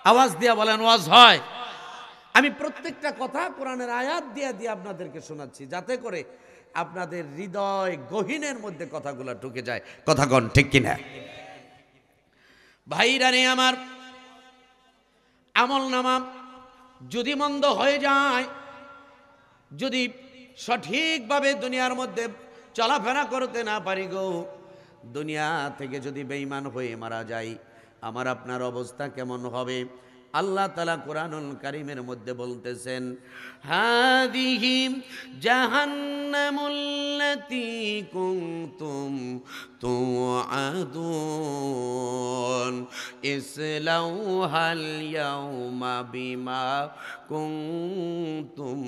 আওয়াজ দিয়া বলেন ওয়াজ হয়? আমি প্রত্যেকটা কথা কোরআনের আয়াত দিয়ে দিয়ে আপনাদেরকে শোনাচ্ছি, যাতে করে আপনাদের হৃদয় গহীনের মধ্যে কথাগুলো ঢুকে যায়। কথা কন ঠিক কিনা? ভাইরা রে আমার, আমল নামা যদি মন্দ হয়ে যায়, যদি সঠিকভাবে দুনিয়ার মধ্যে চলাফেরা করতে না পারি গো, দুনিয়া থেকে যদি বেঈমান হয়ে মারা যায়, আমার আপনার অবস্থা কেমন হবে? আল্লাহ তাআলা কোরআনুল কারীমের মধ্যে বলতেছেন, হাদিহি জাহান্নামুল্লাতী কুনতুম তুআদুন ইসলাউহাল ইয়াউমা বিমা কুনতুম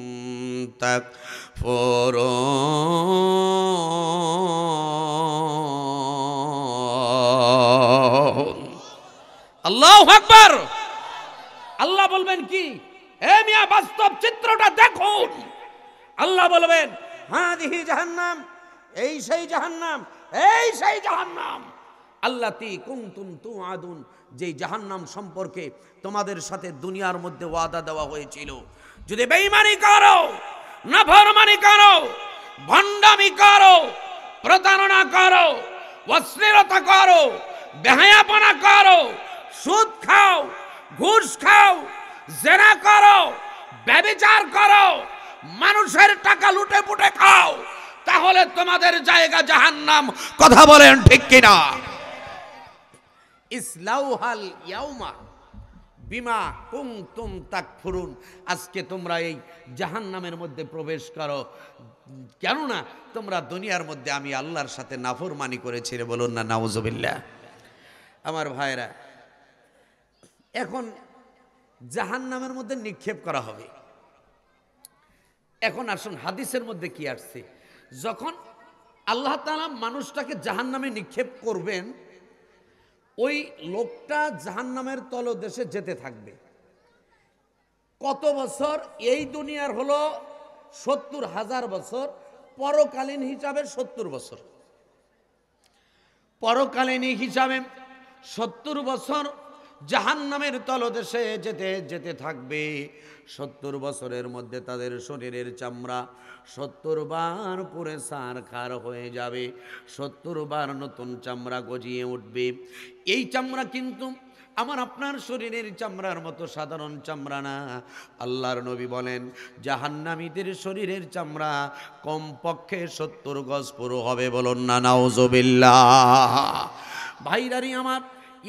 তাকফুরুন। আল্লাহু আকবার। আল্লাহ বলবেন কি? হে মিয়া, বাস্তব চিত্রটা দেখুন। আল্লাহ বলবেন, হাদিহি জাহান্নাম, এই সেই জাহান্নাম, এই সেই জাহান্নাম আল্লাতী কুনতুম তুআদুন, যেই জাহান্নাম সম্পর্কে তোমাদের সাথে দুনিয়ার মধ্যে ওয়াদা দেওয়া হয়েছিল। যদি বেঈমানি করো, নাফরমানি করো, ভণ্ডামি করো, প্রতারণা করো, অশ্লীলতা করো, বেহায়াপনা করো, সুদ খাও, ঘুষ খাও, জেনা করো, ব্যভিচার করো, মানুষের টাকা লুটে পুটে খাও, তাহলে তোমাদের জায়গা জাহান্নাম। কথা বলেন ঠিক কিনা? ইসলাউহাল ইয়াউমা বিমা কুনতুম তাকফুরুন, আজকে তোমরা এই জাহান্নামের মধ্যে প্রবেশ করো, কেননা তোমরা দুনিয়ার মধ্যে আমি আল্লাহর সাথে নাফরমানি করেছিলে। বলুন না নাউজুবিল্লাহ। আমার ভাইরা, এখন জাহান্নামের মধ্যে নিক্ষেপ করা হবে। এখন আসুন, হাদিসের মধ্যে কি আসছে? যখন আল্লাহ তাআলা মানুষটাকে জাহান্নামে নিক্ষেপ করবেন, ওই লোকটা জাহান্নামের তলদেশে যেতে থাকবে। কত বছর? এই দুনিয়ার হলো ৭০,০০০ বছর, পরকালীন হিসাবে ৭০ বছর। পরকালীন হিসাবে ৭০ বছর জাহান্নামের তলদেশে যেতে যেতে থাকবে। ৭০ বছরের মধ্যে তাদের শরীরের চামড়া ৭০ বার পুরে সারখার হয়ে যাবে, ৭০ বার নতুন চামড়া গজিয়ে উঠবে। এই চামড়া কিন্তু আমার আপনার শরীরের চামড়ার মতো সাধারণ চামড়া না। আল্লাহর নবী বলেন, জাহান্নামীদের শরীরের চামড়া কমপক্ষে ৭০ গজ পুরো হবে। বলুন না নাউজুবিল্লাহ। ভাইরারি আমার,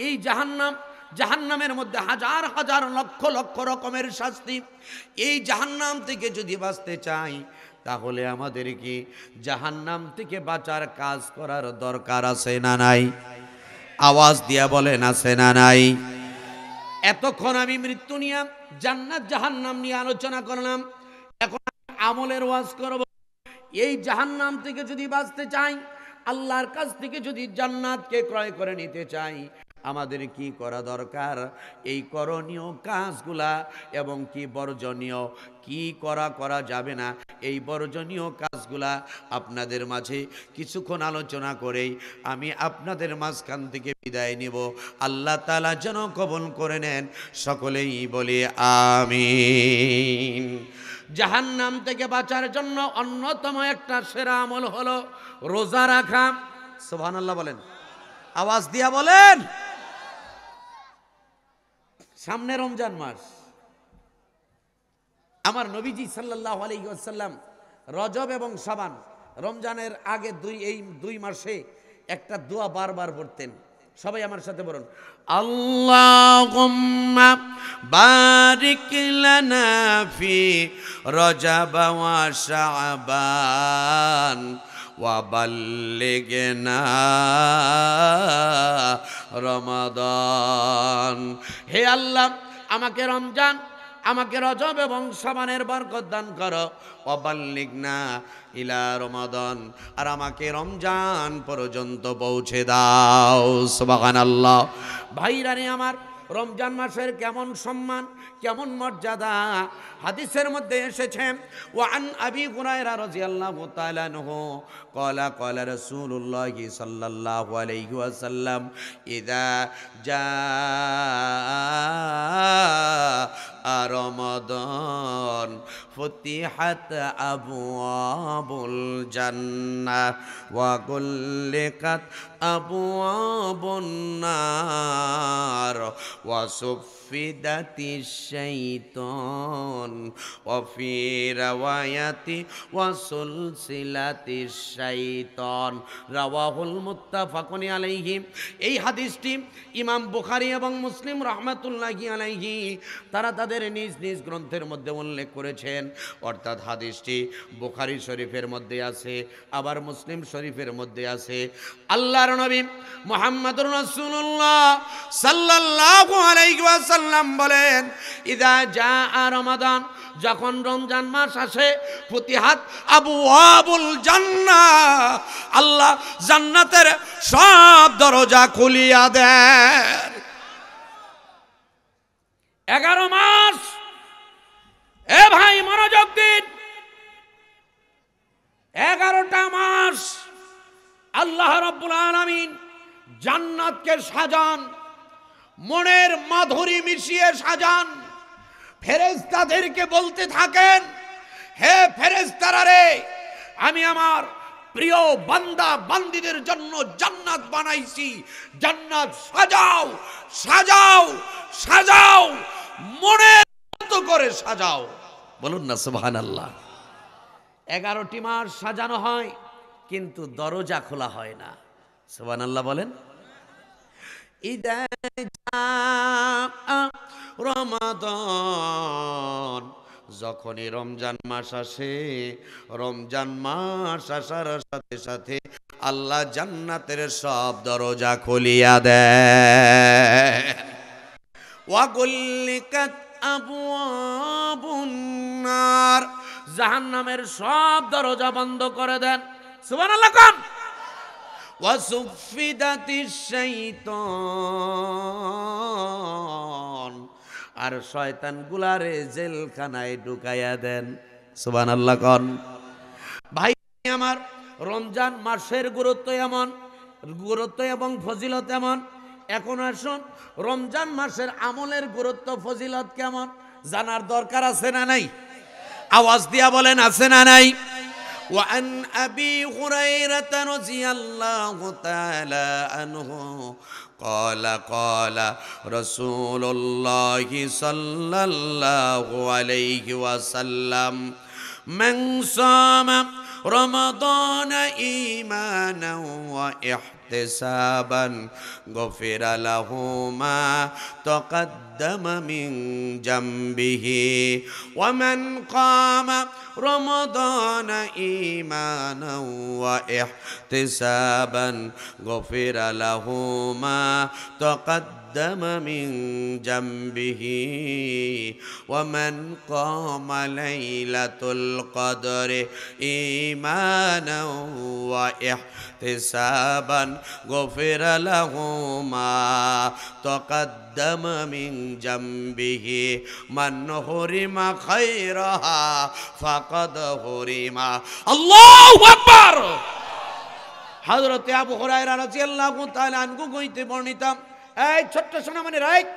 এই জাহান্নামের মধ্যে হাজার হাজার লক্ষ লক্ষ রকমের শাস্তি। এই জাহান্নাম থেকে যদি বাঁচতে চাই, তাহলে আমাদের কি জাহান্নাম থেকে বাঁচার কাজ করার দরকার আছে না নাই? আওয়াজ দিয়া বলেন, আছে না নাই? এতক্ষণ আমি মৃত্যু নিয়ে, জান্নাত জাহান্নাম নিয়ে আলোচনা করলাম। এখন আমলের ওয়াজ করব। এই জাহান্নাম থেকে যদি বাঁচতে চাই, আল্লাহর কাছ থেকে যদি জান্নাতকে ক্রয় করে নিতে চাই, আমাদের কি করা দরকার? এই করণীয় কাজগুলা এবং কি বর্জনীয়, কি করা যাবে না, এই বর্জনীয় কাজগুলা আপনাদের মাঝে কিছুক্ষণ আলোচনা করেই আমি আপনাদের মাঝখান থেকে বিদায় নিব। আল্লাহ তাআলা যেন কবুল করে নেন। সকলেই বলি আমিন। জাহান্নাম থেকে বাঁচার জন্য অন্যতম একটা সেরা আমল হলো রোজা রাখা। সুবহানাল্লাহ বলেন, আওয়াজ দিয়া বলেন। সামনে রমজান মাস। আমার নবীজি সাল্লাল্লাহু আলাইহি ওয়াসাল্লাম রজব এবং শাবান, রমজানের আগে এই দুই মাসে একটা দোয়া বারবার পড়তেন। সবাই আমার সাথে বলুন, আল্লাহুম্মা বারিক লানা ফি রজব ওয়া শাবান ওয়া বাল্লিগনা রমাদান। হে আল্লাহ, আমাকে রমজান, আমাকে রজব এবং শাবানের বরকত দান করো। ওয়াবাল্লিগনা ইলা রমাদান, আর আমাকে রমজান পর্যন্ত পৌঁছে দাও। সুবহানাল্লাহ। ভাইরা রে আমার, রমজান মাসের কেমন সম্মান, কেমন মর্যাদা হাদিসের মধ্যে এসেছে। ওয়ান আবি হুরায়রা রাদিয়াল্লাহু তাআলা আনহু ক্বালা ক্বালা রাসূলুল্লাহ সাল্লাল্লাহু আলাইহি ওয়াসাল্লাম ইযা জাআ ফুতিহাত আবওয়াবুল জান্নাহ ওয়া গুল্লিকাত আবওয়াবুন নার ওয়া সুফিদাতিশ শাইতান ওয়া ফি রাওয়ায়াতি ওয়া সুলসিলাতিশ শাইতান রাওয়াহুল মুত্তাফাকুন আলাইহি। এই হাদিসটি ইমাম বুখারী এবং মুসলিম রাহমাতুল্লাহি আলাইহি তারা তাদের নিজ নিজ গ্রন্থের মধ্যে উল্লেখ করেছেন। অর্থাৎ হাদিসটি বুখারী শরীফের মধ্যে আছে, আবার মুসলিম শরীফের মধ্যে আছে। আল্লাহর নবী মুহাম্মদুর রাসূলুল্লাহ সাল্লাল্লাহু আলাইহি ওয়াসাল্লাম বলেন, ইযা জাআ রমাদান, যখন রমজান মাস আসে, ফুতিহাত আবওয়াবুল জান্নাহ, আল্লাহ জান্নাতের সব দরজা খুলিয়া দেন। 11 মাস, এ ভাই মনোযোগ দিন, 11টা মাস আল্লাহ রাব্বুল আলামিন জান্নাতকে সাজান, মনের মাধুরী মিশিয়ে সাজান। ফেরেশতাদেরকে বলতে থাকেন, হে ফেরেশতারা রে, আমি আমার প্রিয় বান্দা বান্দীদের জন্য জান্নাত বানাইছি, জান্নাত সাজাও সাজাও সাজাও, মনের মতো করে সাজাও। বলুন না সুবহানাল্লাহ। 11টি মাস সাজানো হয়, কিন্তু দরজা খোলা হয় না। সুবহানাল্লাহ বলেন। ইদা জাআ রমাদান, যখনই রমজান মাস আসে, রমজান মাস আসার সাথে সাথে আল্লাহ জান্নাতের সব দরজা খুলিয়া দেয়। ওয়া গুল্লিকাত আবওয়াবুন নার, জাহান্নামের সব দরজা বন্ধ করে দেন। সুবহানাল্লাহ কোন। ওয়া সুফিদাতিশ শাইতান, আর শয়তান গুলারে জেলখানায় ঢুকাইয়া দেন। সুবহানাল্লাহ কোন। ভাই আমার, রমজান মাসের গুরুত্ব এমন, গুরুত্ব এবং ফজিলত এমন। এখন আসুন, রমজান মাসের আমলের গুরুত্ব ফজিলত কেমন জানার দরকার আছে না নাই? আওয়াজ দিয়া বলেন, আছে না নাই? وعن أبي هريرة رضي الله تعالى عنه قال قال رسول الله صلى الله عليه وسلم من صام رمضان إيمانا واحتسابا غفر له ما تقدم من ذنبه ومن قام رمضان إيمانا واحتسابا غفر له ما تقدم من ذنبه ومن قام ليلة القدر إيمانا واحتسابا غفر له ما تقدم من ذنبه من حرم خيرها فقد حرم الله أكبر। হযরত আবু হুরায়রা রাদিয়াল্লাহু তাআলা আনহু হইতে বর্ণিত, এই ছোট্ট সোনামণি রাইট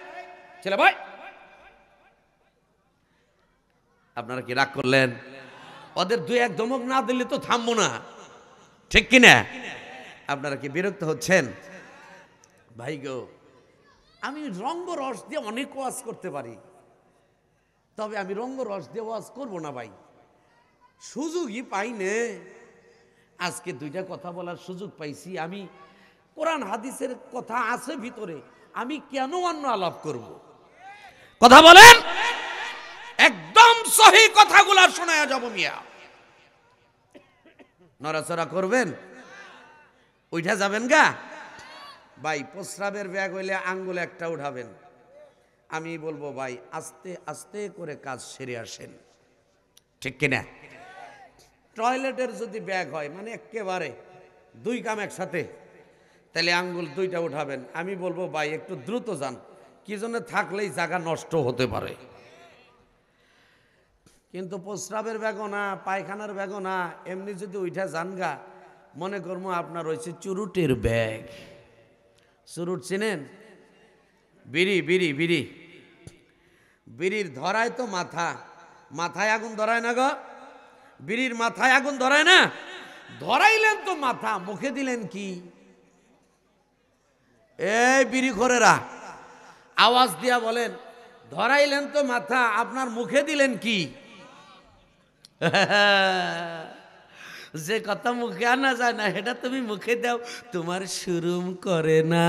ছেলে ভাই, আপনারা কি রাগ করলেন? ওদের দুই এক ধমক না দিলে তো থামবো না, ঠিক কিনা? আপনারা কি বিরক্ত হচ্ছেন? ভাই গো, আমি রঙ্গ রস দিয়ে অনেক ওয়াজ করতে পারি, তবে আমি রঙ্গ রস দিয়ে ওয়াজ করবো না ভাই, সুযোগই পাই নে। আজকে দুইটা কথা বলার সুযোগ পাইছি, আমি কোরআন হাদিসের কথা আছে ভিতরে, আমি কেন অন্য আলাপ করব? কথা বলেন, একদম সহি কথাগুলা শোনায়া যাব মিয়া। নড়াচড়া করবেন, উঠা যাবেন গা ভাই। প্রস্রাবের ব্যাগ হইলে আঙ্গুল একটা উঠাবেন, আমি বলবো ভাই আস্তে আস্তে করে কাজ সেরে আসেন, ঠিক কিনা? টয়লেটের যদি ব্যাগ হয়, মানে একেবারে দুই কাম একসাথে, তাহলে আঙ্গুল দুইটা উঠাবেন, আমি বলবো ভাই একটু দ্রুত যান, কি জন্য থাকলেই জায়গা নষ্ট হতে পারে। কিন্তু প্রস্রাবের ব্যাগও না, পায়খানার ব্যাগও না, এমনি যদি উঠা যান গা, মনে করবো আপনার রয়েছে চুরুটের ব্যাগ। চুরুট চিনেন? বিড়ি বিড়ি বিড়ি, বিড়ির ধরায় তো মাথা, মাথায় আগুন ধরায় না গো, বিড়ির মাথায় আগুন ধরায় না? ধরাইলেন তো মাথা, মুখে দিলেন কি? এই বিড়িখোরেরা আওয়াজ দিয়া বলেন, ধরাইলেন তো মাথা, আপনার মুখে দিলেন কি? যে কথা মুখে আনা যায় না সেটা তুমি মুখে দাও, তোমার শরম করে না?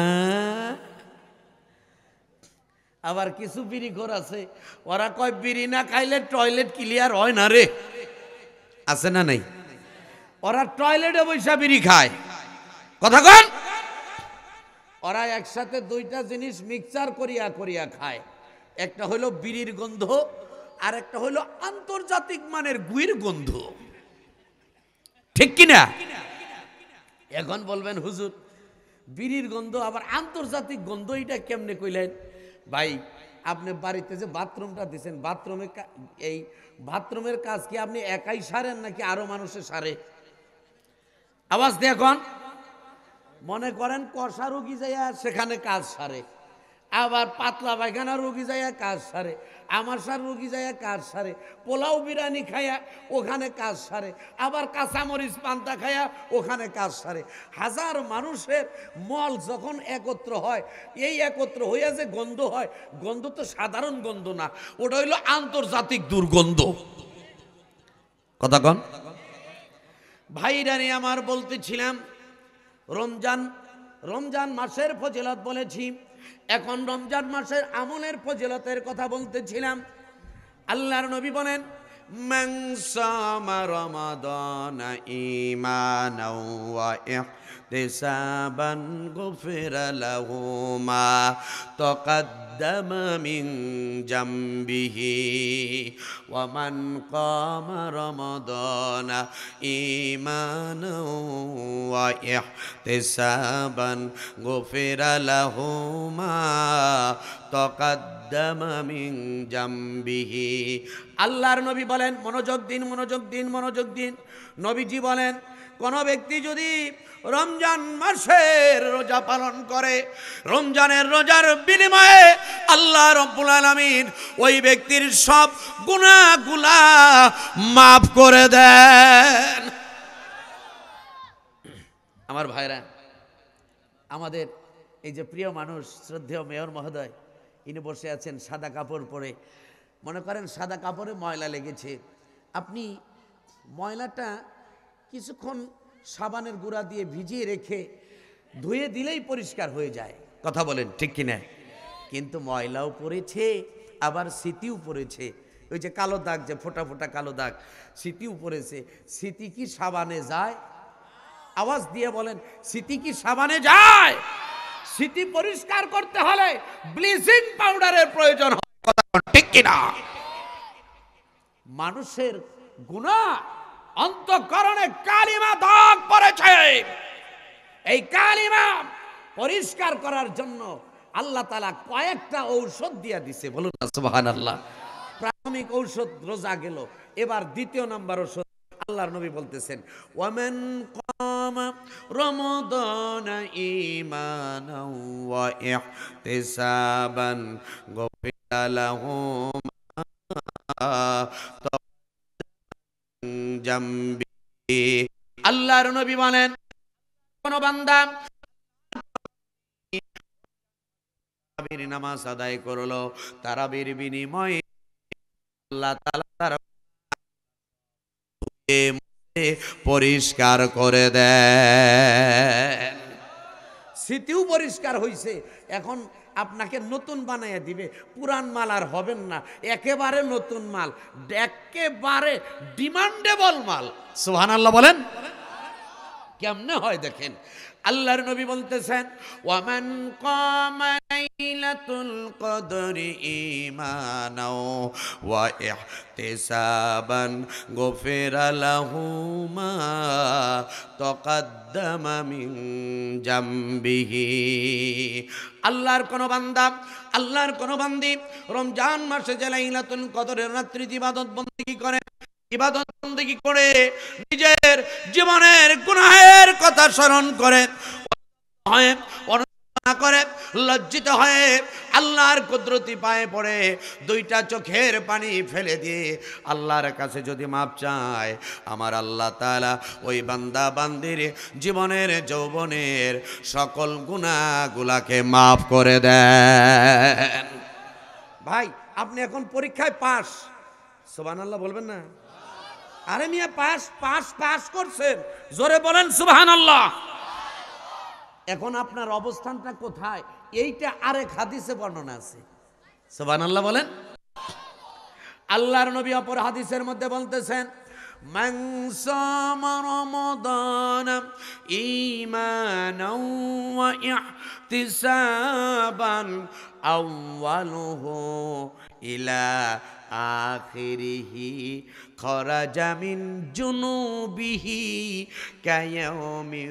আবার কিছু বিড়িখোর আছে, ওরা কয় বিড়ি না খাইলে টয়লেট ক্লিয়ার হয় না রে। আছে না নাই? ওরা টয়লেটে বৈশা বিড়ি খায়। কথা কন, ওরা একসাথে দুইটা জিনিস মিক্সচার করিয়া করিয়া খায়। একটা হলো বিড়ির গন্ধ, আর একটা হলো আন্তর্জাতিক মানের গুইর গন্ধ। ঠিক কিনা? এখন বলবেন হুজুর বিড়ির গন্ধ আবার আন্তর্জাতিক গন্ধ, এটা কেমনে কইলেন? ভাই আপনি বাড়িতে যে বাথরুমটা দিচ্ছেন, এই বাথরুমের কাজ কি আপনি একাই সারেন নাকি আরো মানুষে সারে? আওয়াজ দিয়ে এখন মনে করেন কষা রুগী যাইয়া সেখানে কাজ সারে, আবার পাতলা পায়খানা রুগী যাইয়া কাজ সারে, আমাশার রুগী যাইয়া কাজ সারে, পোলাও বিরিয়ানি খাইয়া ওখানে কাজ সারে, আবার কাঁচামরিচ পান্তা খাইয়া ওখানে কাজ সারে। হাজার মানুষের মল যখন একত্র হয়, এই একত্র হইয়া যে গন্ধ হয়, গন্ধ তো সাধারণ গন্ধ না, ওটা হইল আন্তর্জাতিক দুর্গন্ধ। কথা কন ভাইরানি আমার, বলতেছিলাম রমজান মাসের ফজিলত বলেছি, এখন রমজান মাসের আমলের ফজিলতের কথা বলতেছিলাম। আল্লাহর নবী বলেন, মান সামা রমাদানা ঈমানাও ওয়া ইহতিসাবান গুফিরা লাহু মা তাকাদ্দামা মিন জামবিহি ওয়া মান কামা রমাদানা ঈমানাও ওয়া ইহতিসাবান গুফিরা লাহু মা তাকাদ্দামা মিন জামবিহি। আল্লাহর নবী বলেন, মনোযোগ দিন, মনোযোগ দিন, মনোযোগ দিন। নবীজি বলেন, কোন ব্যক্তি যদি রমজান মাসের রোজা পালন করে, রমজানের রোজার বিনিময়ে আল্লাহ রাব্বুল আলামিন ওই ব্যক্তির সব গুনাহগুলা মাফ করে দেন। আমার ভাইরা, আমাদের এই যে প্রিয় মানুষ শ্রদ্ধেয় মেয়র মহোদয়, ইনি বসে আছেন সাদা কাপড় পরে। মনে করেন সাদা কাপড়ে ময়লা লেগেছে, আপনি ময়লাটা কিছুক্ষণ সাবানের গুঁড়া দিয়ে ভিজিয়ে রেখে ধুয়ে দিলেই পরিষ্কার হয়ে যায়। কথা বলেন ঠিক কিনা? কিন্তু ময়লাও পড়েছে, আবার স্মৃতিও পড়েছে। ওই যে কালো দাগ, যে ফোটা ফোটা কালো দাগ, স্মৃতিও পড়েছে। স্মৃতি কি সাবানে যায়? আওয়াজ দিয়ে বলেন, স্মৃতি কি সাবানে যায়? স্মৃতি পরিষ্কার করতে হলে ব্লিচিং পাউডারের প্রয়োজন হয়। কথা ঠিক কিনা? মানুষের গুনাহ অন্তঃকরণে কালিমা দাগ পড়েছে, এই কালিমা পরিষ্কার করার জন্য আল্লাহ তাআলা কয়েকটা ঔষধ দিয়ে দিছে। বলুন না সুবহানাল্লাহ। প্রাথমিক ঔষধ রোজা গেল, এবার দ্বিতীয় নাম্বার ঔষধ আল্লাহর নবী বলতেছেন, ওয়ামান কামা রমাদানা ঈমানাও ওয়া ইহতিসাবান গুফিরা লাহু মা জামবি। আল্লাহর নবী বলেন, কোন বান্দা তারাবির নামাজ আদায় করলো, তারাবির বিনিময়ে আল্লাহ তাআলা তার পরিষ্কার করে দেন। স্মৃতিও পরিষ্কার হইছে, এখন আপনাকে নতুন বানাইয়া দিবে। পুরান মাল আর হবেন না, একেবারে নতুন মাল, একেবারে ডিমান্ডেবল মাল। সুবহানাল্লাহ বলেন। কেমনে হয় দেখেন, আল্লাহর নবী বলতেছেন, ওয়ামান কামা লাইলাতুল কদরি ঈমানাও ওয়া ইহতিসাবান গুফিরা লাহু মা তাকাদ্দামা মিন জামবিহি। আল্লাহর কোন বান্দা, আল্লাহর কোন বান্দি রমজান মাসে যে লাইলাতুল কদরের রাত্রি ইবাদত বন্দেগী করে, ইবাদত বন্দেগী করে নিজের জীবনের গুনাহের কথা স্মরণ করে করে লজ্জিত হয়ে আল্লাহর কুদরতি পায়ে পড়ে দুইটা চোখের পানি ফেলে দিয়ে আল্লাহর কাছে যদি মাপ চায়, আমার আল্লাহ তাআলা ওই বান্দা বান্দির জীবনের যৌবনের সকল গুনাহগুলাকে মাফ করে দেন। ভাই আপনি এখন পরীক্ষায় পাস, সুবহানাল্লাহ বলবেন না? আরে মিয়া পাস পাস পাস করছেন, জোরে বলেন সুবহানাল্লাহ। এখন আপনার অবস্থানটা কোথায় এইটা আরেক হাদিসে বর্ণনা আছে, সুবহানাল্লাহ বলেন। আল্লাহর নবী অপর হাদিসের মধ্যে বলতেছেন, মান সামা রমাদান ঈমানাও ওয়া ইহতিসাবান আউয়ালুহু ইলা আখিরিহি খরাজা মিন জুনুবিহি কায়াউমি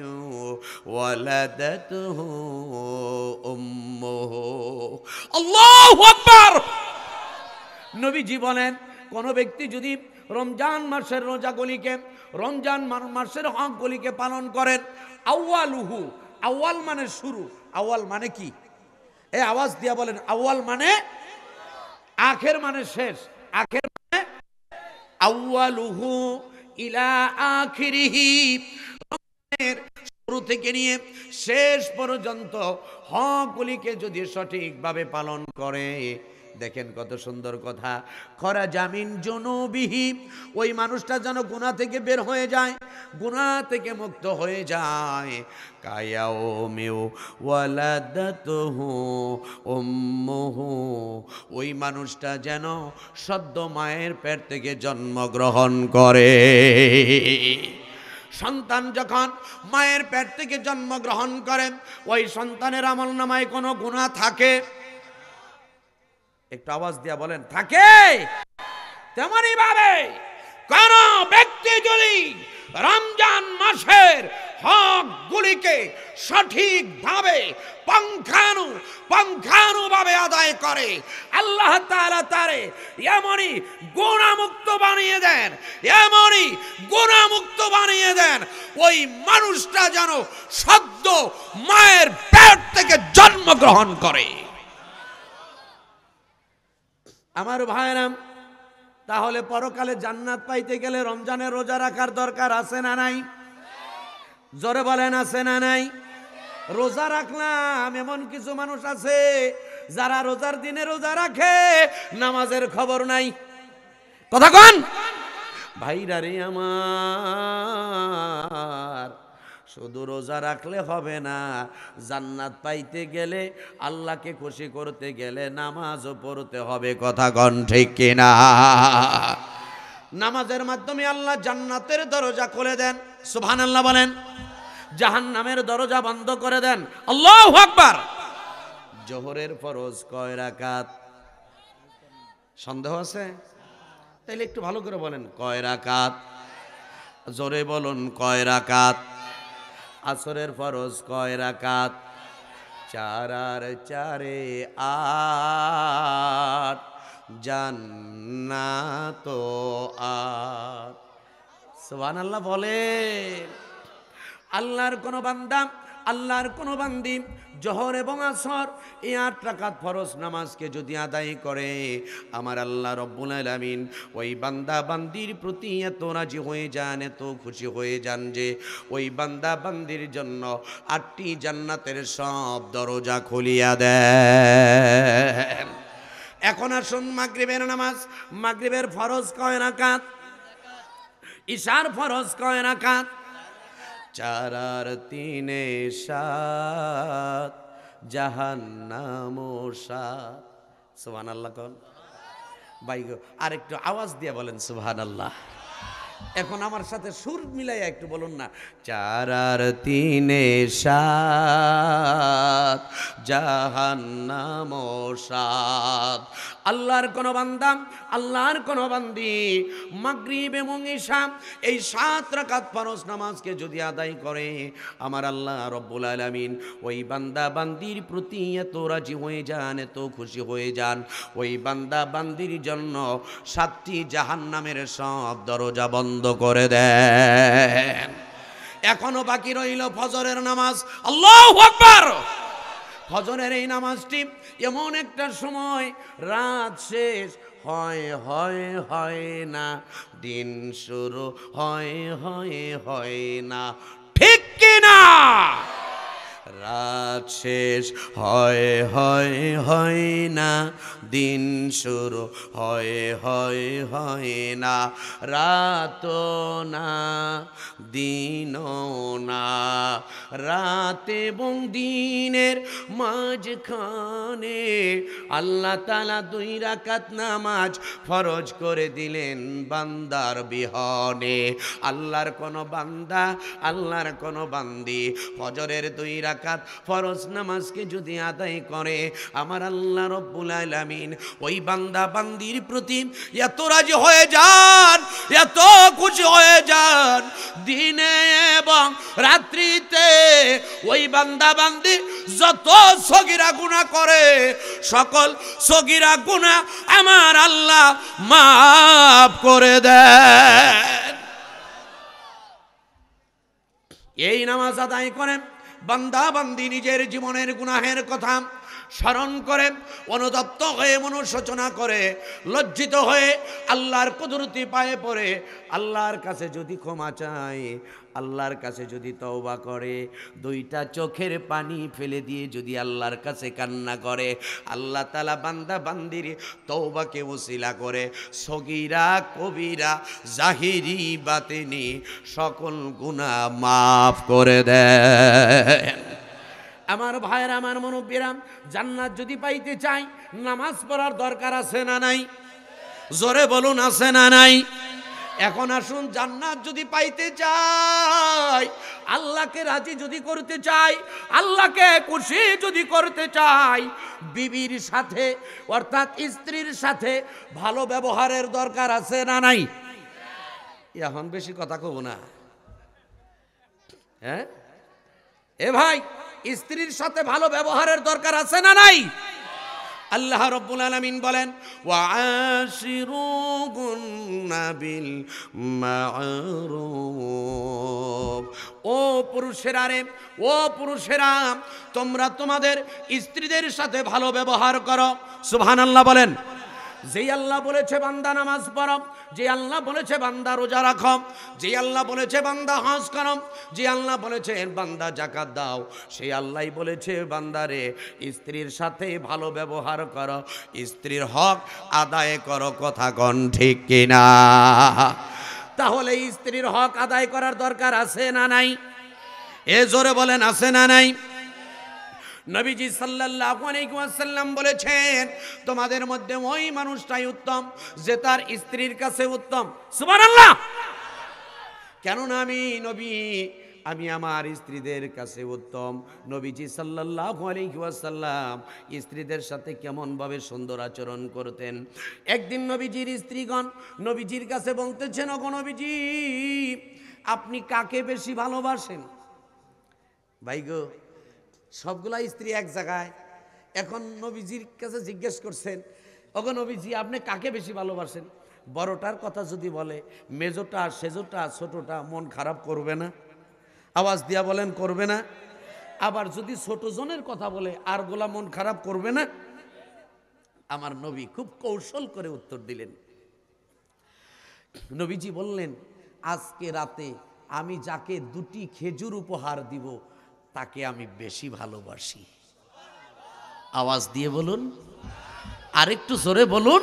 ওয়ালাদাতুহু উম্মুহু। আল্লাহু আকবার। নবীজি বলেন, কোন ব্যক্তি যদি রমজান মাসের রোজাগুলিকে, রমজান মাসের হকগুলিকে পালন করেন, আউয়ালুহু, আউয়াল মানে শুরু, আউয়াল মানে কি? এই আওয়াজ দিয়া বলেন, আউয়াল মানে আখের মানে শেষ, আখের মানে আউয়ালুহু ইলা আখিরিহি, শুরু থেকে নিয়ে শেষ পর্যন্ত হকগুলিকে যদি সঠিকভাবে পালন করে, দেখেন কত সুন্দর কথা, খরা জামিন জুনুবিহি, ওই মানুষটা যেন গুনাহ থেকে বের হয়ে যায়, গুনাহ থেকে মুক্ত হয়ে যায়। কায়াউমিউ ওয়ালাদাতুহু উম্মুহু, ওই মানুষটা যেন সদ্য মায়ের পেট থেকে জন্মগ্রহণ করে। সন্তান যখন মায়ের পেট থেকে জন্মগ্রহণ করে, ওই সন্তানের আমলনামায় কোনো গুনাহ থাকে? একটু আওয়াজ দিয়া বলেন, থাকে? তেমনি ভাবে কোন ব্যক্তি যদি রমজান মাসের হকগুলিকে সঠিকভাবে পঙ্খানুভাবে আদায় করে, আল্লাহ তাআলা তারে এমনই গুনাহমুক্ত বানিয়ে দেন, এমনই গুনাহমুক্ত বানিয়ে দেন, ওই মানুষটা যেন সদ্য মায়ের পেট থেকে জন্মগ্রহণ করে। আমার ভাইরাম, তাহলে পরকালে জান্নাত পাইতে গেলে রমজানের রোজা রাখার দরকার আছে না নাই? জোরে বলেন, আছে না নাই? রোজা রাখলাম, এমন কিছু মানুষ আছে যারা রোজার দিনে রোজা রাখে, নামাজের খবর নাই। কথা কন ভাইরা রে আমার, শুধু রোজা রাখলে হবে না, জান্নাত পাইতে গেলে, আল্লাহকে খুশি করতে গেলে নামাজও পড়তে হবে। কথা কন ঠিক কিনা? নামাজের মাধ্যমে আল্লাহ জান্নাতের দরজা খুলে দেন, সুবহানাল্লাহ বলেন, জাহান্নামের দরজা বন্ধ করে দেন। আল্লাহু আকবার। জোহরের ফরজ কয় রাকাত? সন্দেহ আছে? তাইলে একটু ভালো করে বলেন, কয় রাকাত? জোরে বলুন, কয় রাকাত? আসরের ফরজ কয় রাকাত? 4 আর 4 8, জান্নাত 8। সুবহানাল্লাহ বলেন। আল্লাহর কোন বান্দা, আল্লাহর কোন বান্দি জোহর এবং আসর এই 8 রাকাত ফরজ নামাজকে যদি আদায় করে, আমার আল্লাহ রব্বুল আলামিন ওই বান্দা বান্দির প্রতি এত রাজি হয়ে যান, এত খুশি হয়ে যান যে ওই বান্দা বান্দির জন্য 8টি জান্নাতের সব দরজা খুলিয়া দেন। এখন আসুন মাগরিবের নামাজ। মাগরিবের ফরজ কয় রাকাত? ইশার ফরজ কয় রাকাত? 4 আর 3 7, জাহান্নাম 7। সুবহানাল্লাহ কোন ভাই গো, আরেকটু আওয়াজ দিয়ে বলেন সুবহানাল্লাহ। এখন আমার সাথে সুর মিলাইয়া একটু বলুন না, 4 আর 3 7, জাহান্নাম 7। আল্লাহর কোন বান্দা, আল্লাহর কোন বান্দি মাগরিব এবং ইশা এই 7 রাকাত ফরজ নামাজকে যদি আদায় করে, আমার আল্লাহ রব্বুল আলামিন ওই বান্দা বান্দির প্রতি এত রাজি হয়ে যান, এত খুশি হয়ে যান, ওই বান্দা বান্দির জন্য 7টি জাহান্নামের সব দরজা বন্ধ করে দেন। এখনো বাকি রইল ফজরের নামাজ। আল্লাহু আকবার। ফজরের এই নামাজটি এমন একটা সময়, রাত শেষ হয় না, দিন শুরু হয় না, ঠিক কিনা? রাত শেষ হয় না, দিন শুরু হয় না, রাতও না দিনও না, রাত এবং দিনের মাঝখানে আল্লাহ তাআলা 2 রাকাত নামাজ ফরজ করে দিলেন বান্দার বিহনে। আল্লাহর কোন বান্দা, আল্লাহর কোন বান্দি ফজরের 2 রাকাত ফরজ নামাজকে যদি আদায় করে, আমার আল্লাহ রব্বুল আলামিন ওই বান্দা বান্দির প্রতি এত রাজি হয়ে যান, এত খুশি হয়ে যান, দিনে এবং রাত্রিতে ওই বান্দা বান্দি যত সগীরা গুনাহ করে, সকল সগীরা গুনাহ আমার আল্লাহ মাফ করে দেন। এই নামাজ আদায় করেন বান্দা বান্দি নিজের জীবনের গুনাহের কথা স্মরণ করে, অনুতপ্ত হয়ে অনুশোচনা করে, লজ্জিত হয়ে আল্লাহর কুদরতি পায়ে পড়ে আল্লাহর কাছে যদি ক্ষমা চায়, আল্লাহর কাছে যদি তওবা করে, 2টা চোখের পানি ফেলে দিয়ে যদি আল্লাহর কাছে কান্না করে, আল্লাহ তাআলা বান্দা বান্দির তওবাকে ওসিলা করে সগীরা কবিরা জাহিরি বাতিনি সকল গুনাহ মাফ করে দেন। আমার ভাইয়েরা, আমার মুরব্বীরা, জান্নাত যদি পাইতে চাই নামাজ পড়ার দরকার আছে না নাই? জোরে বলুন, আছে না নাই? এখন আসুন, জান্নাত যদি পাইতে চাই, আল্লাহকে রাজি যদি করতে চাই, আল্লাহকে খুশি যদি করতে চাই, বিবির সাথে অর্থাৎ স্ত্রীর সাথে ভালো ব্যবহারের দরকার আছে না নাই? এখন বেশি কথা কব না, হ্যাঁ? এ ভাই, স্ত্রীর সাথে ভালো ব্যবহারের দরকার আছে না নাই? আল্লাহ রাব্বুল আলামিন বলেন, ওয়াশিরুহুন্না বিল মা'রুফ। ও পুরুষেরা রে, ও পুরুষেরা, তোমরা তোমাদের স্ত্রীদের সাথে ভালো ব্যবহার করো। সুবহানাল্লাহ বলেন। যেই আল্লাহ বলেছে বান্দা নামাজ পড়ো, যে আল্লাহ বলেছে বান্দা রোজা রাখো, যে আল্লাহ বলেছে বান্দা হজ করো, যে আল্লাহ বলেছে বান্দা যাকাত দাও, সেই আল্লাহই বলেছে বান্দারে স্ত্রীর সাথে ভালো ব্যবহার করো, স্ত্রীর হক আদায় করো। কথা কোন ঠিক কিনা? তাহলে স্ত্রীর হক আদায় করার দরকার আছে না নাই? এ জোরে বলেন, আছে না নাই? নবীজি সাল্লাল্লাহু আলাইহি ওয়াসাল্লাম বলেছেন, তোমাদের মধ্যে ওই মানুষটাই উত্তম যে তার স্ত্রীর কাছে উত্তম। সুবহানাল্লাহ। কেননা আমি নবী, আমি আমার স্ত্রীদের কাছে উত্তম। নবীজি সাল্লাল্লাহু আলাইহি ওয়াসাল্লাম স্ত্রীদের সাথে কেমনভাবে সুন্দর আচরণ করতেন। একদিন নবীজির স্ত্রীগণ নবীজির কাছে বলতেছেন, ওগো নবীজি, আপনি কাকে বেশি ভালোবাসেন? ভাই গো, সবগুলা স্ত্রী এক জায়গায়। এখন নবীজির কাছে জিজ্ঞেস করছেন, ওগো নবীজি, আপনি কাকে বেশি ভালোবাসেন? বড়টার কথা যদি বলে, মেজোটা, সেজোটা, ছোটটা মন খারাপ করবে না? আওয়াজ দিয়া বলেন, করবে না? আবার যদি ছোট জনের কথা বলে, আর গোলা মন খারাপ করবে না? আমার নবী খুব কৌশল করে উত্তর দিলেন। নবীজি বললেন, আজকে রাতে আমি যাকে 2টি খেজুর উপহার দিব তাকে আমি বেশি ভালোবাসি। আওয়াজ দিয়ে বলুন, আরেকটু জোরে বলুন।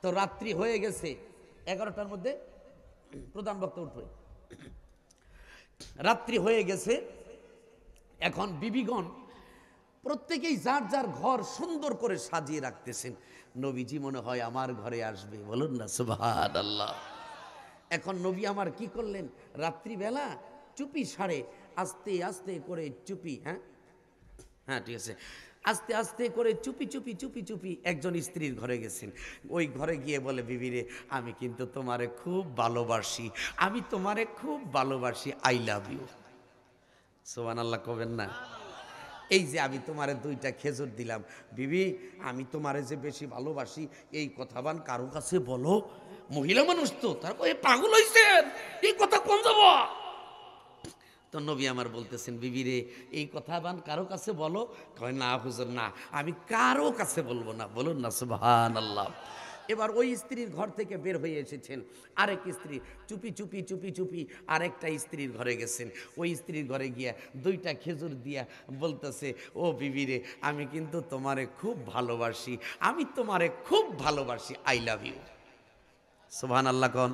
তো রাত্রি হয়ে গেছে, 11টার মধ্যে প্রধান বক্তা উঠবে। রাত্রি হয়ে গেছে। এখন বিবিগণ প্রত্যেকেই যার যার ঘর সুন্দর করে সাজিয়ে রাখতেছেন। নবীজি মনে হয় আমার ঘরে আসবে, বলুন না সুবহানাল্লাহ। এখন নবী আমার কি করলেন, রাত্রিবেলা চুপি সারে আস্তে আস্তে করে চুপি, হ্যাঁ হ্যাঁ ঠিক আছে, আস্তে আস্তে করে চুপি চুপি চুপি চুপি একজন স্ত্রীর ঘরে গেছেন। ওই ঘরে গিয়ে বলে, বিবিরে, আমি কিন্তু তোমারে খুব ভালোবাসি, আমি তোমারে খুব ভালোবাসি, আই লাভ ইউ। সুবহানাল্লাহ কবেন না? এই যে আমি তোমারে 2টা খেজুর দিলাম, বিবি, আমি তোমারে যে বেশি ভালোবাসি, এই কথাবান কারো কাছে বলো। মহিলা মানুষ তো, তারপর পাগল হয়েছেন, এই কথা কোন যাব? তো নবী আমার বলতেছেন, বিবি রে এই কথা বান কারো কাছে বলো। কয় না হুজুর, না আমি কারো কাছে বলবো না। বলুন না সুবহানাল্লাহ। এবার ওই স্ত্রীর ঘর থেকে বের হয়ে এসেছেন আরেক স্ত্রী, চুপি চুপি চুপি চুপি আরেকটা স্ত্রীর ঘরে গেছেন। ওই স্ত্রীর ঘরে গিয়া 2টা খেজুর দিয়া বলতেছে, ও বিবি রে আমি কিন্তু তোমারে খুব ভালোবাসি, আমি তোমারে খুব ভালোবাসি, আই লাভ ইউ। সুবহানাল্লাহ কোন।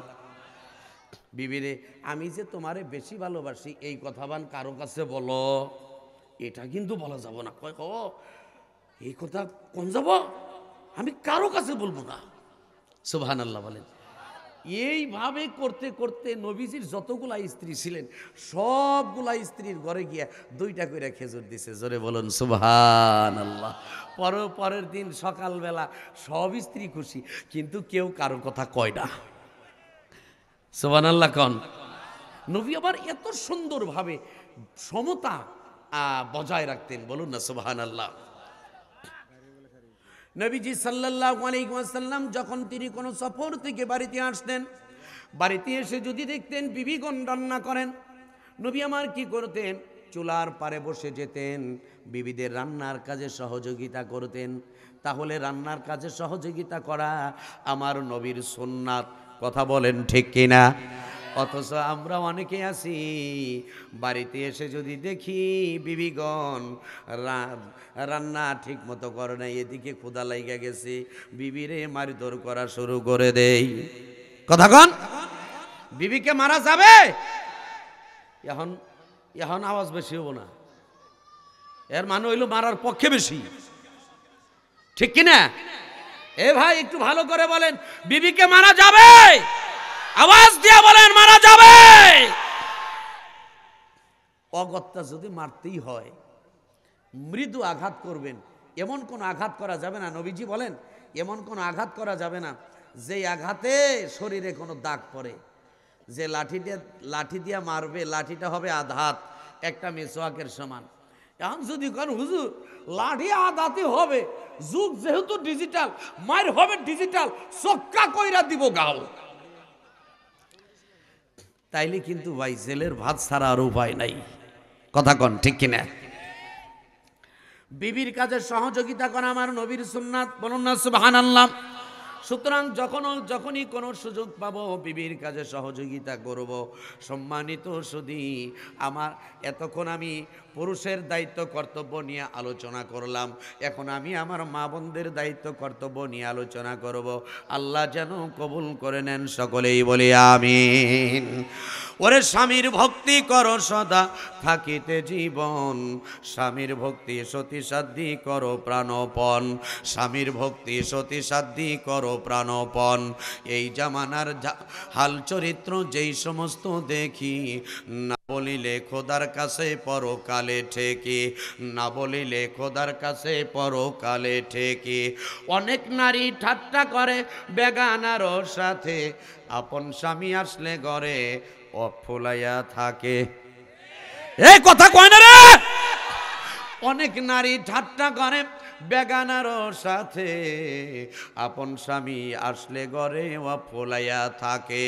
বিবিরে আমি যে তোমারে বেশি ভালোবাসি এই কথা বান কারো কাছে বলো, এটা কিন্তু বলা যাব না। কয় ও এই কথা কোন যাব, আমি কারো কাছে বলবো না। সুবহানাল্লাহ বলেন। এইভাবে করতে করতে নবীজির যতগুলা স্ত্রী ছিলেন সবগুলা স্ত্রীর ঘরে গিয়া 2টা করে খেজুর দিছে। জোরে বলুন সুবহানাল্লাহ। পরের দিন সকালবেলা সব স্ত্রী খুশি, কিন্তু কেউ কারো কথা কয় না। সুবহানাল্লাহ কোন। নবী আবার এত সুন্দরভাবে সমতা বজায় রাখতেন। বলুন না সুবহানাল্লাহ। নবীজি সাল্লাল্লাহু আলাইহি ওয়াসাল্লাম যখন তিনি কোনো সফর থেকে বাড়িতে আসতেন, বাড়িতে এসে যদি দেখতেন বিবিগণ রান্না করেন, নবী আমার কি করতেন, চুলার পারে বসে যেতেন, বিবিদের রান্নার কাজে সহযোগিতা করতেন। তাহলে রান্নার কাজে সহযোগিতা করা আমার নবীর সুন্নাত। কথা বলেন ঠিক কিনা? অথচ আমরা অনেকে আছি বাড়িতে এসে যদি দেখি বিবিগণ রান্না ঠিক মতো করে না, এদিকে ক্ষুধা লাইগা গেছে, বিবিরে মারধর করা শুরু করে দেই। কথা কন, বিবিকে মারা যাবে? এখন আওয়াজ বেশি হবো না, এর মানে হইল মারার পক্ষে বেশি, ঠিক কিনা? এ ভাই একটু ভালো করে বলেন, বিবিকে মারা যাবে? আওয়াজ দিয়ে বলেন মারা যাবে। অগত্যা যদি মারতেই হয় মৃদু আঘাত করবেন, এমন কোন আঘাত করা যাবে না। নবীজি বলেন এমন কোন আঘাত করা যাবে না যে আঘাতে শরীরে কোনো দাগ পড়ে। যে লাঠি দিয়ে মারবে, লাঠিটা হবে আধাত, একটা মেসোয়াকের সমান। এখন যদি কোন হুজুর লাঠি আধাতি হবে, যুগ যেহেতু ডিজিটাল, মার হবে ডিজিটাল, চক্কা কইরা দিব গাও, তাইলে কিন্তু ভাই জেলের ভাত ছাড়া আর উপায় নাই। কথা কন ঠিক কিনা? বিবির কাজে সহযোগিতা করা আমার নবীর সুন্নাত। বলুন না সুবহানাল্লাহ। সুতরাং যখনই কোনো সুযোগ পাবো বিবির কাজে সহযোগিতা করব। সম্মানিত সুধী আমার, এতক্ষণ আমি পুরুষের দায়িত্ব কর্তব্য নিয়ে আলোচনা করলাম, এখন আমি আমার মা বোনদের দায়িত্ব কর্তব্য নিয়ে আলোচনা করব। আল্লাহ যেন কবুল করে নেন, সকলেই বলি আমিন। ওরে স্বামীর ভক্তি করো সদা থাকিতে জীবন, স্বামীর ভক্তি সতী সাধ্যি করো প্রাণপণ, স্বামীর ভক্তি সতী সাধ্যি করো প্রাণপণ। এই জামানার হাল চরিত্র যেই সমস্ত দেখি, না বলিলে খোদার কাছে পরকালে ঠেকি, না বলিলে খোদার কাছে পরকালে ঠেকি। অনেক নারী ঠাট্টা করে বেগানার সাথে, আপন স্বামী আসলে ঘরে অফুলাইয়া থাকে। এই কথা কয় না রে। অনেক নারী ঠাট্টা করে বেগানার সাথে, আপন স্বামী আসলে ঘরে অফুলাইয়া থাকে।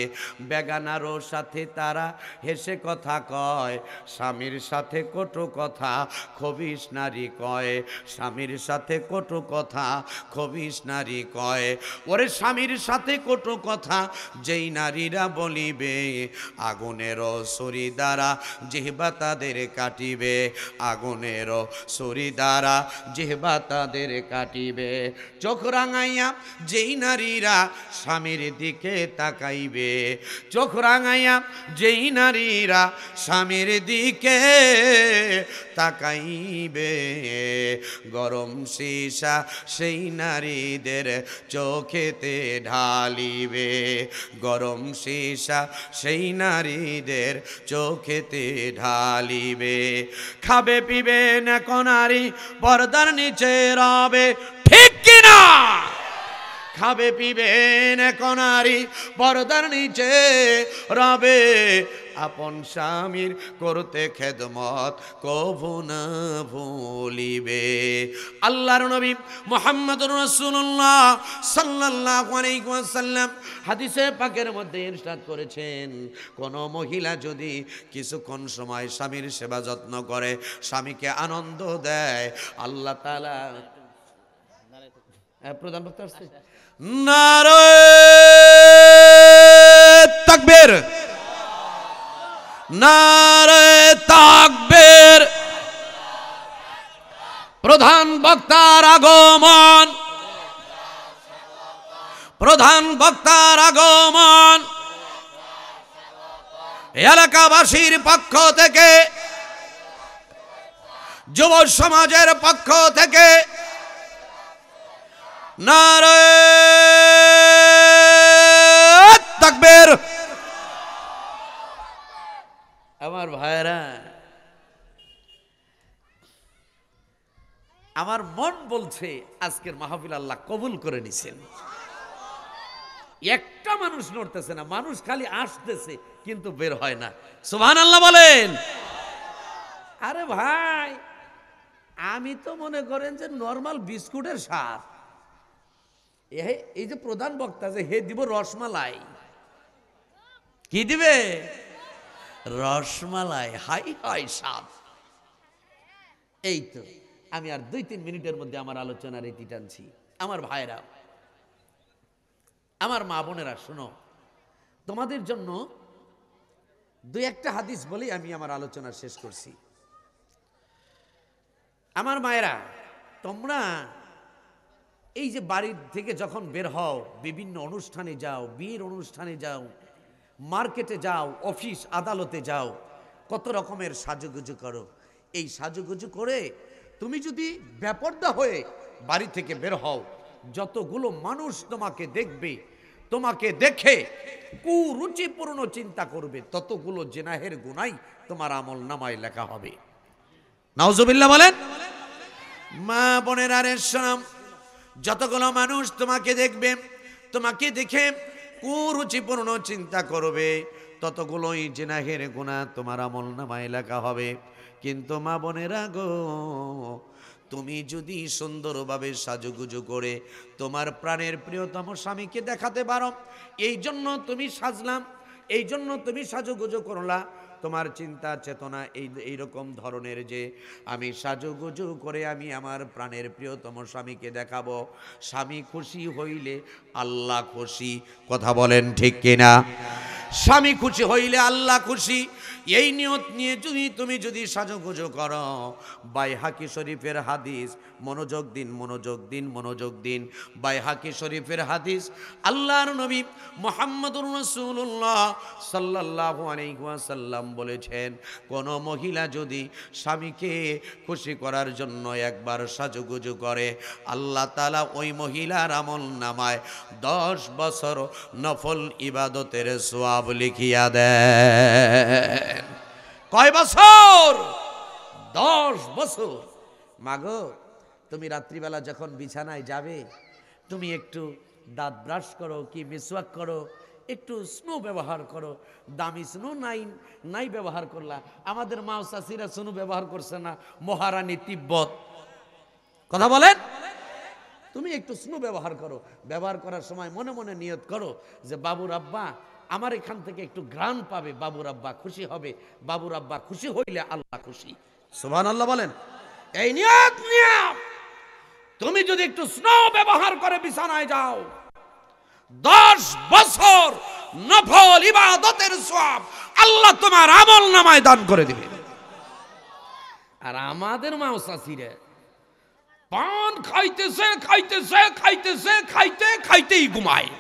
বেগানার সাথে তারা হেসে কথা কয়, স্বামীর সাথে কটু কথা খবিস নারী কয়, স্বামীর সাথে কটু কথা খবিস নারী কয়। ওরে স্বামীর সাথে কটু কথা যেই নারীরা বলিবে, আগুনের ছুরি দ্বারা জিহ্বা তাদের কাটিবে, আগুনের ছুরি দ্বারা জিহ্বা তাদের কাটিবে। চোখ রাঙাইয়া যেই নারীরা স্বামীর দিকে তাকাইবে, চোখ রাঙাইয়া যেই নারীরা স্বামীর দিকে তাকাইবে, গরম সীসা সেই নারীদের চোখেতে ঢালিবে, গরম সীসা সেই নারীদের চোখেতে ঢালিবে। খাবে পিবে না নারী পর্দার নিচে রবে, ঠিক কিনা? খাবে পিবেন নারী পর্দার নিচে রবে আপন স্বামীর করতে খেদমত কভু না ভুলিবে। আল্লাহর নবী মুহাম্মদুর রাসূলুল্লাহ সাল্লাল্লাহু আলাইহি ওয়াসাল্লাম হাদিসে পাকের মধ্যে ইরশাদ করেছেন, কোন মহিলা যদি কিছুক্ষণ সময় স্বামীর সেবা যত্ন করে, স্বামীকে আনন্দ দেয়, আল্লাহ তাআলা প্রধান বক্তা আসছে, নারে তাকবীর, নারে তাকবীর। প্রধান বক্তার আগমন, প্রধান বক্তার আগমন এলাকাবাসীর পক্ষ থেকে, যুব সমাজের পক্ষ থেকে নারে তাকবীর। আমার ভাইরা, আমার মন বলছে আজকের মাহফিল আল্লাহ কবুল করে নিছেন। একটা মানুষ নড়তেছে না, মানুষ খালি আসতেছে কিন্তু বের হয় না। সুবহানাল্লাহ বলেন। আরে ভাই, আমি তো মনে করেন যে নরমাল বিস্কুটের স্বাদ, এই যে প্রধান বক্তা যে হে দিব রসমালাই, কি দিবে? রসমালাই। হাই হাই স্বাদ। এই তো আমি আর 2-3 মিনিটের মধ্যে আমার আলোচনার ইতি টানছি। আমার ভাইরা, আমার মা বোনেরা, শোনো, তোমাদের জন্য 2-1টা হাদিস বলেই আমি আমার আলোচনা শেষ করছি। আমার মায়েরা, তোমরা এই যে বাড়ির থেকে যখন বের হও, বিভিন্ন অনুষ্ঠানে যাও, বিয়ের অনুষ্ঠানে যাও, মার্কেটে যাও, অফিস আদালতে যাও, কত রকমের সাজুগুজু করো। এই সাজুগুজু করে তুমি যদি বেপরদা হয়ে বাড়ি থেকে বের হও, যতগুলো মানুষ তোমাকে দেখবে, তোমাকে দেখে কুরুচিপূর্ণ চিন্তা করবে, ততগুলো জেনাহের গুনাই তোমার আমল নামায় লেখা হবে। নাউজুবিল্লাহ বলেন। মা বোনেরা রে শোনাম, যতগুলো মানুষ তোমাকে দেখবে, তোমাকে দেখে কুরুচিপূর্ণ চিন্তা করবে, ততগুলোই জেনাহের গুনাহ তোমার আমল নামায় লেখা হবে। কিন্তু মা বোনেরা গো, তুমি যদি সুন্দরভাবে সাজুগুজু করে তোমার প্রাণের প্রিয়তম স্বামীকে দেখাতে পারো, এই জন্য তুমি সাজলাম, এই জন্য তুমি সাজুগুজু করলা, তোমার চিন্তা চেতনা এইরকম ধরনের যে আমি সাজুগুজু করে আমি আমার প্রাণের প্রিয়তম স্বামীকে দেখাবো, স্বামী খুশি হইলে আল্লাহ খুশি। কথা বলেন ঠিক কিনা? স্বামী খুশি হইলে আল্লাহ খুশি। এই নিয়ত নিয়ে তুমি যদি সাজুগুজু করো, বাইহাকি শরীফের হাদিস, মনোযোগ দিন, মনোযোগ দিন, মনোযোগ দিন। বাইহাকি শরীফের হাদিস, আল্লাহর নবী মুহাম্মদুর রাসূলুল্লাহ সাল্লাল্লাহু আলাইহি ওয়াসাল্লাম বলেছেন, কোন মহিলা যদি স্বামীকে খুশি করার জন্য একবার সাজুগুজু করে, আল্লাহ তাআলা ওই মহিলার আমল নামায় 10 বছর নফল ইবাদতের সওয়াব লিখিয়া দেন। কয় বছর? 10 বছর। মাগো, তুমি রাত্রিবেলা যখন বিছানায় যাবে, তুমি একটু দাঁত ব্রাশ করো, কি মিসওয়াক করো, একটু স্নো ব্যবহার করো। দামি স্নো নাই ব্যবহার করলা। আমাদের মা চাচিরা স্নো ব্যবহার করছে না, মহারানী তিব্বত। কথা বলেন। তুমি একটু স্নো ব্যবহার করো। ব্যবহার করার সময় মনে মনে নিয়ত করো যে বাবুর আব্বা আমার এখান থেকে একটু ঘ্রাণ পাবে, বাবুর আব্বা খুশি হবে, বাবুর আব্বা খুশি হইলে আল্লাহ খুশি। সুবহানাল্লাহ বলেন। এই নিয়ত নিয়ে তুমি যদি একটু স্নো ব্যবহার করে বিছানায় যাও, 10 বছর নফল ইবাদতের সওয়াব আল্লাহ তোমার আমল নামায় দান করে দিবে। আর আমাদের মা চাচিরা পান খাইতেছে খাইতেছে খাইতেছে খাইতে খাইতেই ঘুমায়।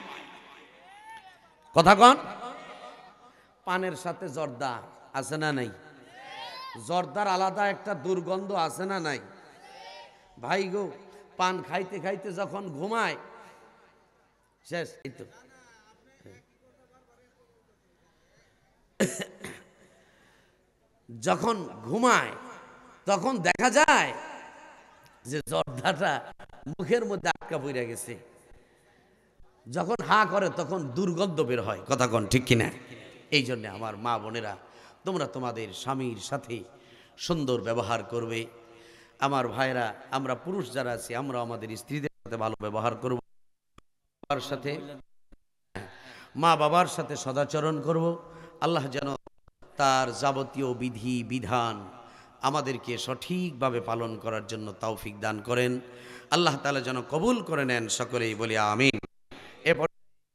কথা কন। পানের সাথে জর্দা আছে না নাই? জর্দার আলাদা একটা দুর্গন্ধ আছে না নাই? ভাই গো, পান খাইতে খাইতে যখন ঘুমায়, শেষ। যখন ঘুমায় তখন দেখা যায় যে জর্দাটা মুখের মধ্যে আটকা পড়ে গেছে। যখন হা করে তখন দুর্গন্ধ বের হয়, কথা কন ঠিক কিনা? এই জন্যে আমার মা বোনেরা, তোমরা তোমাদের স্বামীর সাথে সুন্দর ব্যবহার করবে। আমার ভাইরা, আমরা পুরুষ যারা আছি আমরা আমাদের স্ত্রীদের সাথে ভালো ব্যবহার করব, বাবার সাথে, মা বাবার সাথে সদাচরণ করব। আল্লাহ যেন তার যাবতীয় বিধি বিধান আমাদেরকে সঠিকভাবে পালন করার জন্য তৌফিক দান করেন। আল্লাহ তাআলা যেন কবুল করে নেন, সকলেই বলি আমিন।